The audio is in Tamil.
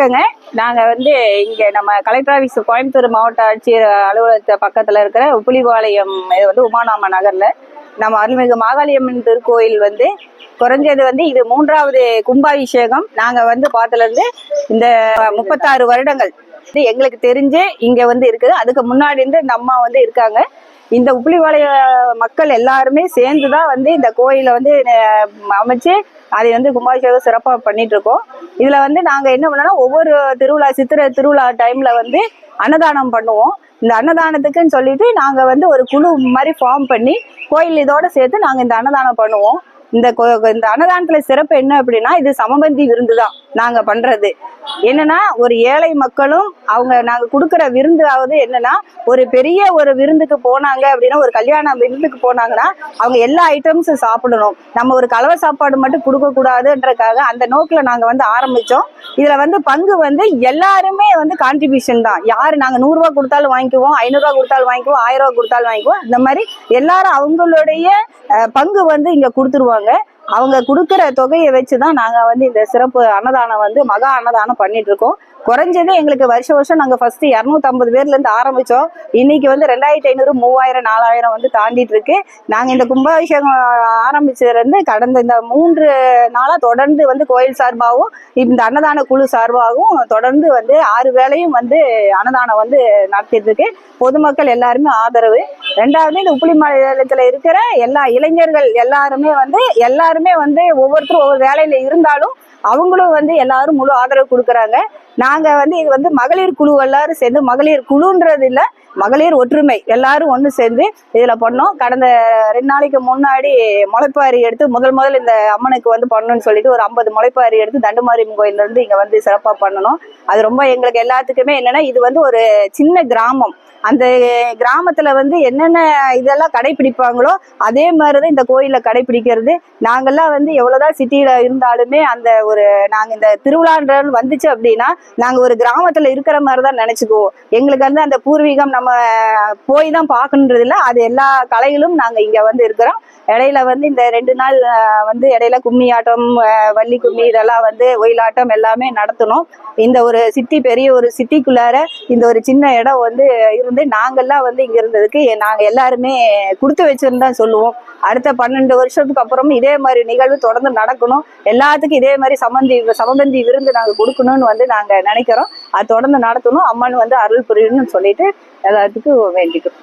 வணக்கங்க. நாங்க இங்க நம்ம கலெக்டர் ஆஃபீஸ் கோயம்புத்தூர் மாவட்ட ஆட்சியர் அலுவலகத்தை பக்கத்துல இருக்கிற உப்புளிபாளையம், இது உமானாம நகர்ல நம்ம அருள்மிகு மாகாளியம்மன் திருக்கோயில் குறைஞ்சது இது 3வது கும்பாபிஷேகம். நாங்க பார்த்ததுல இருந்து இந்த 36 வருடங்கள் எங்களுக்கு தெரிஞ்சு இங்க இருக்குது. அதுக்கு முன்னாடி இருந்து இந்த அம்மா இருக்காங்க. இந்த உப்புளிபாளைய மக்கள் எல்லாருமே சேர்ந்துதான் இந்த கோயிலை அமைச்சு அதை கும்பாபிஷேகம் சிறப்பா பண்ணிட்டு இருக்கோம். இதுல நாங்க என்ன பண்ணோம்னா, ஒவ்வொரு திருவிழா, சித்திரை திருவிழா டைம்ல அன்னதானம் பண்ணுவோம். இந்த அன்னதானத்துக்குன்னு சொல்லிட்டு நாங்க ஒரு குழு மாதிரி ஃபார்ம் பண்ணி கோயில் இதோட சேர்த்து நாங்க இந்த அன்னதானம் பண்ணுவோம். இந்த அன்னதானத்துல சிறப்பு என்ன அப்படின்னா, இது சமபந்தி விருந்து தான் நாங்க பண்றது. என்னன்னா, ஒரு ஏழை மக்களும் நாங்க கொடுக்குற விருந்தாவது என்னன்னா, ஒரு பெரிய ஒரு விருந்துக்கு போனாங்க அப்படின்னா, ஒரு கல்யாண விருந்துக்கு போனாங்கன்னா அவங்க எல்லா ஐட்டம்ஸும் சாப்பிடணும். நம்ம ஒரு கலவை சாப்பாடு மட்டும் கொடுக்க கூடாதுன்றதுக்காக அந்த நோக்கில் நாங்க ஆரம்பிச்சோம். இதுல பங்கு எல்லாருமே கான்ட்ரிபியூஷன் தான். யாரு நாங்க 100 ரூபா கொடுத்தாலும் வாங்கிக்குவோம், 500 ரூபா கொடுத்தாலும் வாங்கிக்குவோம், 1000 ரூபா கொடுத்தாலும் வாங்கிக்குவோம். இந்த மாதிரி எல்லாரும் அவங்களுடைய பங்கு இங்க கொடுத்துருவாங்க. அவங்க கொடுக்குற தொகையை வச்சுதான் நாங்க இந்த சிறப்பு அன்னதானம் மகா அன்னதானம் பண்ணிட்டு இருக்கோம். குறைஞ்சது எங்களுக்கு வருஷம் நாங்க ஃபர்ஸ்ட் 250 பேர்ல இருந்து ஆரம்பிச்சோம். இன்னைக்கு 2500, 3000, 4000 தாண்டிட்டு இருக்கு. நாங்க இந்த கும்பாபிஷேகம் ஆரம்பிச்சதுல இருந்து கடந்த இந்த 3 நாளா தொடர்ந்து கோயில் சார்பாகவும் இந்த அன்னதான குழு சார்பாகவும் தொடர்ந்து 6 வேளையும் அன்னதானம் நடத்திட்டு இருக்கு. பொதுமக்கள் எல்லாருமே ஆதரவு. 2வது, இந்த உப்புளிபாளையத்துல இருக்கிற எல்லா இளைஞர்கள் எல்லாருமே ஒவ்வொருத்தரும் ஒவ்வொரு வேலையில இருந்தாலும் அவங்களும் எல்லாரும் முழு ஆதரவு கொடுக்குறாங்க. நாங்க இது மகளிர் குழு எல்லாரும் சேர்ந்து, மகளிர் குழுன்றது இல்ல, மகளிர் ஒற்றுமை எல்லாரும் ஒண்ணு சேர்ந்து இதுல பண்ணோம். கடந்த 2 நாளைக்கு முன்னாடி முளைப்பாரி எடுத்து முதல் இந்த அம்மனுக்கு பண்ணணும்னு சொல்லிட்டு ஒரு 50 முளைப்பாரி எடுத்து தண்டுமாரியம்மன் கோயில்ல இருந்து இங்க சிறப்பா பண்ணணும். அது ரொம்ப எங்களுக்கு எல்லாத்துக்குமே என்னன்னா, இது ஒரு சின்ன கிராமம். அந்த கிராமத்துல என்னென்ன இதெல்லாம் கடைபிடிப்பாங்களோ அதே மாதிரிதான் இந்த கோயில கடைபிடிக்கிறது. நாங்கெல்லாம் எவ்வளவுதான் சிட்டியில இருந்தாலுமே நாங்க இந்த திருவிழான்ற வந்துச்சு அப்படின்னா நாங்க ஒரு கிராமத்துல இருக்கிற மாதிரிதான் நினைச்சுக்குவோம். எங்களுக்கு அந்த பூர்வீகம் நம்ம போய் தான் பார்க்கணுன்றது இல்லை. அது எல்லா கலைகளும் நாங்க இங்க இருக்கிறோம். இடையில இந்த 2 நாள் இடையில கும்மி ஆட்டம், வள்ளி கும்மி, இதெல்லாம் ஒயிலாட்டம் எல்லாமே நடத்தணும். இந்த ஒரு சிட்டி, பெரிய ஒரு சிட்டிக்குள்ளார இந்த ஒரு சின்ன இடம் இருந்து நாங்கெல்லாம் இங்க இருந்ததுக்கு நாங்க எல்லாருமே கொடுத்து வச்சிருந்தா சொல்லுவோம். அடுத்த 12 வருஷத்துக்கு அப்புறமும் இதே மாதிரி நிகழ்வு தொடர்ந்து நடக்கணும். எல்லாத்துக்கும் இதே மாதிரி சமபந்தி விருந்து நாங்க கொடுக்கணும்னு நாங்க நினைக்கிறோம். அது தொடர்ந்து நடத்தணும். அம்மன் அருள் புரியணும்னு சொல்லிட்டு எல்லாத்துக்கும் வேண்டிக்கிறோம்.